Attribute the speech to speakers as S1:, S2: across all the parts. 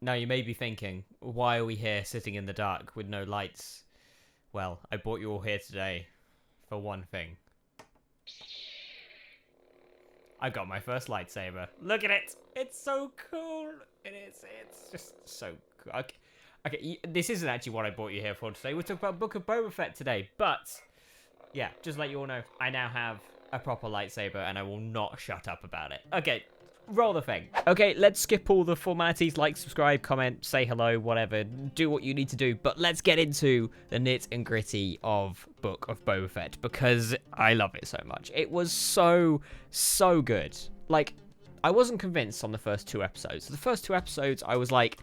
S1: Now you may be thinking, why are we here sitting in the dark with no lights? Well, I brought you all here today for one thing. I got my first lightsaber. Look at it! It's so cool! It's just so cool. Okay, this isn't actually what I brought you here for today. We're talking about Book of Boba Fett today, but yeah, just to let you all know, I now have a proper lightsaber and I will not shut up about it. Okay, roll the thing. Okay, let's skip all the formalities, like, subscribe, comment, say hello, whatever. Do what you need to do, but let's get into the nit and gritty of Book of Boba Fett because I love it so much. It was so good. Like, I wasn't convinced on the first 2 episodes. The first 2 episodes, I was like,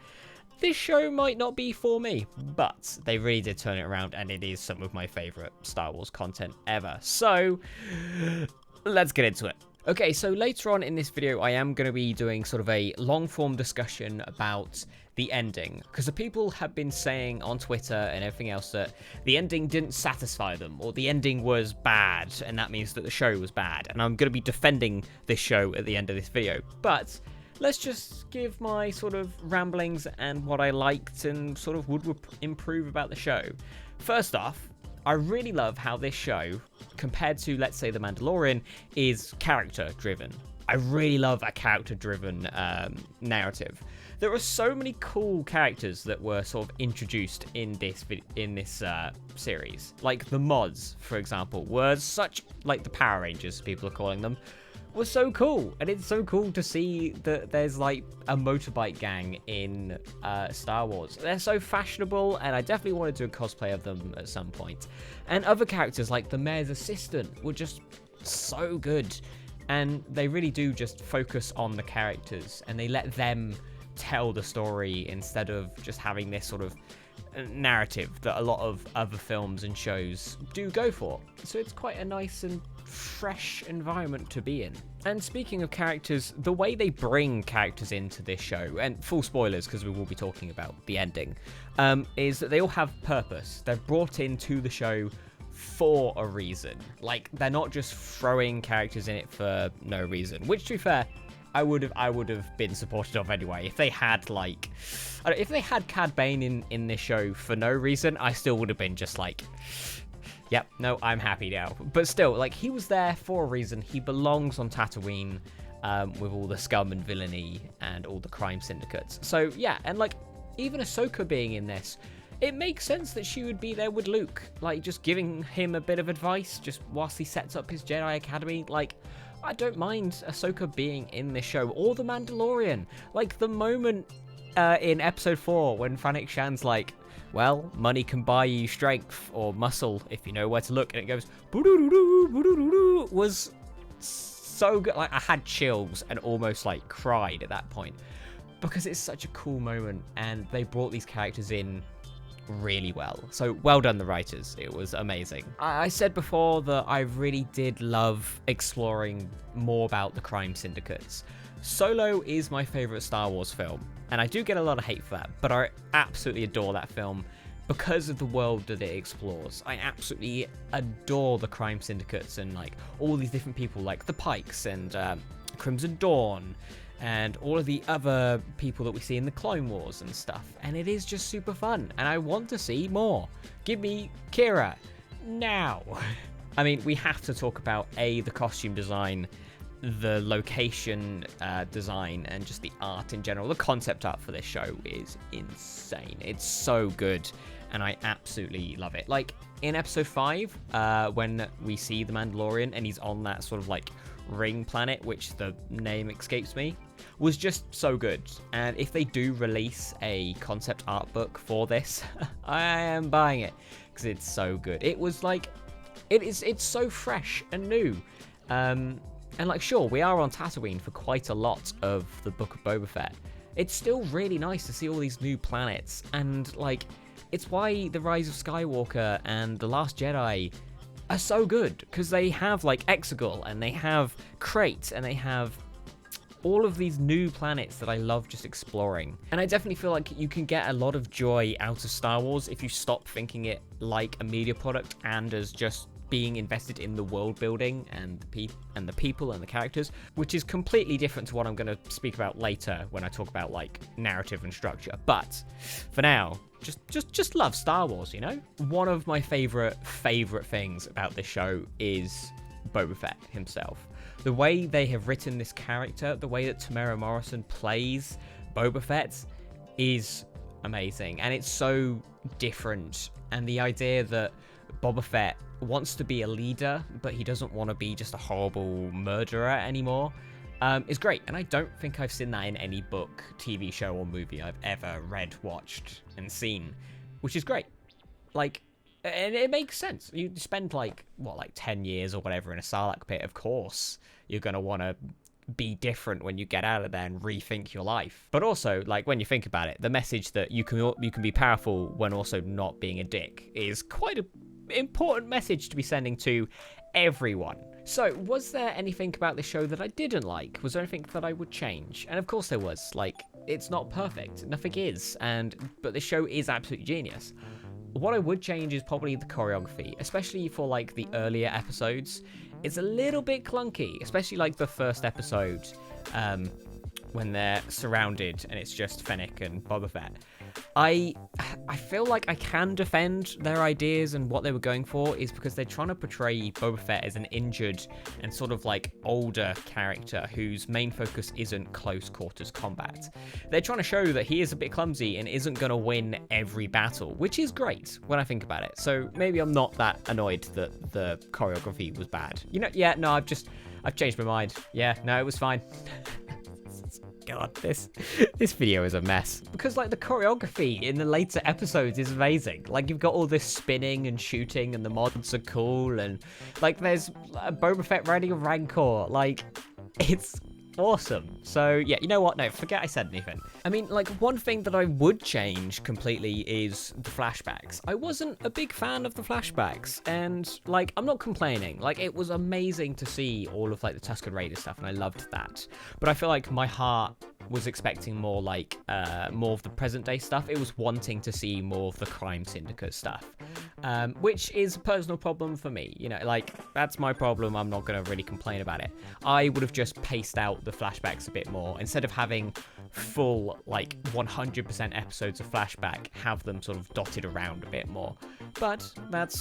S1: this show might not be for me, but they really did turn it around, and it is some of my favorite Star Wars content ever. So, let's get into it. Okay, so later on in this video, I am going to be doing sort of a long-form discussion about the ending, because the people have been saying on Twitter and everything else that the ending didn't satisfy them, or the ending was bad, and that means that the show was bad, and I'm going to be defending this show at the end of this video. But let's just give my sort of ramblings and what I liked and sort of would improve about the show. First off, I really love how this show, compared to, let's say, The Mandalorian, is character-driven. I really love a character-driven narrative. There are so many cool characters that were sort of introduced in this series. Like the mods, for example, were such, like the Power Rangers, people are calling them, was so cool. And it's so cool to see that there's like a motorbike gang in Star Wars. They're so fashionable, and I definitely want to do a cosplay of them at some point. And other characters like the mayor's assistant were just so good, and they really do just focus on the characters and they let them tell the story instead of just having this sort of narrative that a lot of other films and shows do go for. So it's quite a nice and fresh environment to be in. And speaking of characters, the way they bring characters into this show, and full spoilers because we will be talking about the ending, is that they all have purpose. They're brought into the show for a reason. Like, they're not just throwing characters in it for no reason, which, to be fair, I would have been supportive of anyway. If they had, like, if they had Cad Bane in this show for no reason, I still would have been just like, yep, no, I'm happy now. But still, like, he was there for a reason. He belongs on Tatooine with all the scum and villainy and all the crime syndicates. So, yeah, and, like, even Ahsoka being in this, it makes sense that she would be there with Luke, like, just giving him a bit of advice just whilst he sets up his Jedi Academy. Like, I don't mind Ahsoka being in this show, or The Mandalorian. Like, the moment in episode 4 when Fennec Shan's like, well, money can buy you strength or muscle if you know where to look, and it goes boo-doo-doo-doo, boo-doo-doo-doo, was so good. Like, I had chills and almost like cried at that point because it's such a cool moment, and they brought these characters in really well. So well done, the writers. It was amazing. I said before that I really did love exploring more about the crime syndicates. Solo is my favorite Star Wars film, and I do get a lot of hate for that, but I absolutely adore that film because of the world that it explores. I absolutely adore the crime syndicates and like all these different people like the Pikes and Crimson Dawn and all of the other people that we see in the Clone Wars and stuff. And it is just super fun, and I want to see more. Give me Kira now. I mean, we have to talk about the costume design, the location design, and just the art in general. The concept art for this show is insane. It's so good, and I absolutely love it. Like, in episode 5, when we see the Mandalorian and he's on that sort of like ring planet, which the name escapes me, was just so good. And if they do release a concept art book for this, I am buying it because it's so good. It was like, it's so fresh and new. And like, sure, we are on Tatooine for quite a lot of the Book of Boba Fett. It's still really nice to see all these new planets, and like, it's why The Rise of Skywalker and The Last Jedi are so good, because they have like Exegol, and they have Crate, and they have all of these new planets that I love just exploring. And I definitely feel like you can get a lot of joy out of Star Wars if you stop thinking it like a media product and as just being invested in the world building and the people and the characters, which is completely different to what I'm going to speak about later when I talk about like narrative and structure. But for now, just love Star Wars, you know? One of my favorite things about this show is Boba Fett himself. The way they have written this character, the way that Tamara Morrison plays Boba Fett is amazing, and it's so different. And the idea that Boba Fett wants to be a leader, but he doesn't want to be just a horrible murderer anymore, is great. And I don't think I've seen that in any book, TV show, or movie I've ever read, watched, and seen, which is great. Like, and it makes sense. You spend like 10 years or whatever in a Sarlacc pit. Of course, you're gonna want to be different when you get out of there and rethink your life. But also, like, when you think about it, the message that you can be powerful when also not being a dick is quite an important message to be sending to everyone. So, was there anything about this show that I didn't like? Was there anything that I would change? And of course there was. Like, it's not perfect. Nothing is. But the show is absolutely genius. What I would change is probably the choreography, especially for like the earlier episodes. It's a little bit clunky, especially like the first episode, when they're surrounded and it's just Fennec and Boba Fett. I feel like I can defend their ideas and what they were going for is because they're trying to portray Boba Fett as an injured and sort of like older character whose main focus isn't close quarters combat. They're trying to show that he is a bit clumsy and isn't going to win every battle, which is great when I think about it. So maybe I'm not that annoyed that the choreography was bad. You know, yeah, no, I've changed my mind. Yeah, no, it was fine. God, this video is a mess. Because, like, the choreography in the later episodes is amazing. Like, you've got all this spinning and shooting, and the mods are cool, and, like, there's Boba Fett riding a Rancor. Like, it's awesome. So, yeah, you know what? No, forget I said anything. I mean, like, one thing that I would change completely is the flashbacks. I wasn't a big fan of the flashbacks, and, like, I'm not complaining. Like, it was amazing to see all of, like, the Tusken Raider stuff, and I loved that. But I feel like my heart was expecting more, like, more of the present-day stuff. It was wanting to see more of the Crime Syndicate stuff, which is a personal problem for me. You know, like, that's my problem. I'm not going to really complain about it. I would have just paced out the flashbacks a bit more. Instead of having full, like, 100% episodes of flashback, have them sort of dotted around a bit more. But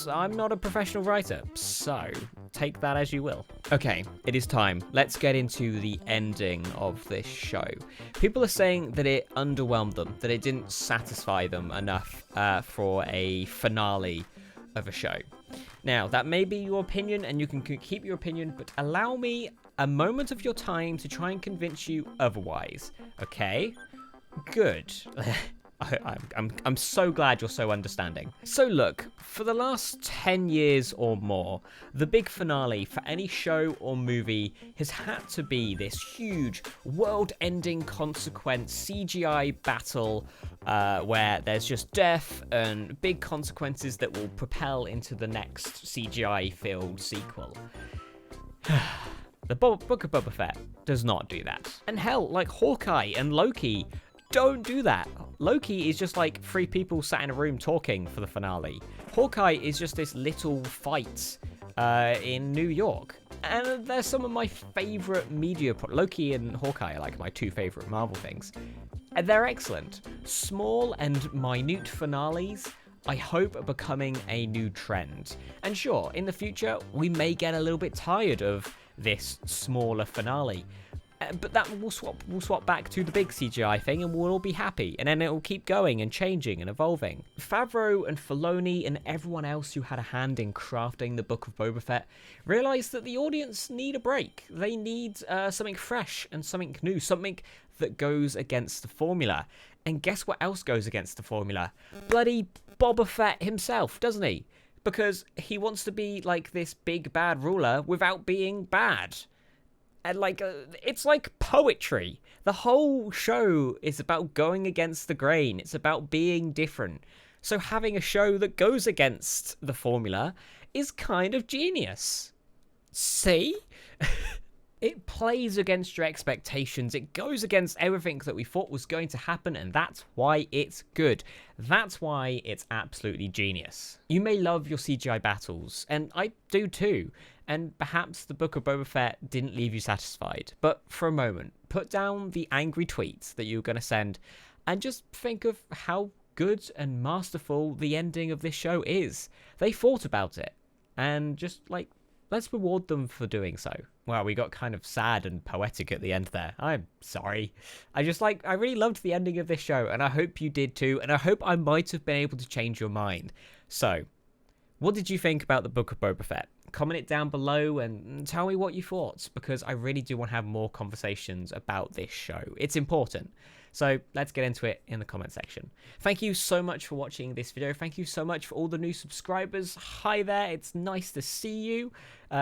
S1: I'm not a professional writer, so take that as you will. Okay, it is time. Let's get into the ending of this show. People are saying that it underwhelmed them, that it didn't satisfy them enough for a finale of a show. Now, that may be your opinion, and you can keep your opinion, but allow me a moment of your time to try and convince you otherwise. Okay? Good. I'm so glad you're so understanding. So look, for the last 10 years or more, the big finale for any show or movie has had to be this huge world-ending consequence CGI battle where there's just death and big consequences that will propel into the next CGI-filled sequel. The Book of Boba Fett does not do that. And hell, like Hawkeye and Loki don't do that. Loki is just like three people sat in a room talking for the finale. Hawkeye is just this little fight in New York. And they're some of my favorite media... Loki and Hawkeye are like my two favorite Marvel things. And they're excellent. Small and minute finales, I hope, are becoming a new trend. And sure, in the future, we may get a little bit tired of this smaller finale. But that will swap back to the big CGI thing, and we'll all be happy. And then it will keep going and changing and evolving. Favreau and Filoni and everyone else who had a hand in crafting the Book of Boba Fett realized that the audience need a break. They need something fresh and something new, something that goes against the formula. And guess what else goes against the formula? Bloody Boba Fett himself, doesn't he? Because he wants to be like this big bad ruler without being bad. And like, it's like poetry. The whole show is about going against the grain. It's about being different. So having a show that goes against the formula is kind of genius. See? It plays against your expectations. It goes against everything that we thought was going to happen, and that's why it's good. That's why it's absolutely genius. You may love your CGI battles, and I do too, and perhaps the Book of Boba Fett didn't leave you satisfied. But for a moment, put down the angry tweets that you're going to send, and just think of how good and masterful the ending of this show is. They thought about it, and just, like, let's reward them for doing so. Wow, we got kind of sad and poetic at the end there. I'm sorry. I really loved the ending of this show, and I hope you did too, and I hope I might have been able to change your mind. So, what did you think about the Book of Boba Fett? Comment it down below and tell me what you thought, because I really do want to have more conversations about this show. It's important. So let's get into it in the comment section. Thank you so much for watching this video. Thank you so much for all the new subscribers. Hi there, it's nice to see you,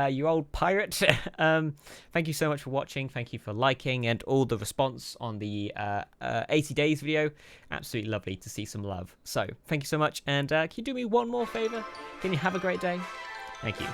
S1: you old pirate. Thank you so much for watching. Thank you for liking and all the response on the 80 days video. Absolutely lovely to see some love. So thank you so much, and can you do me one more favor? Can you have a great day? Thank you.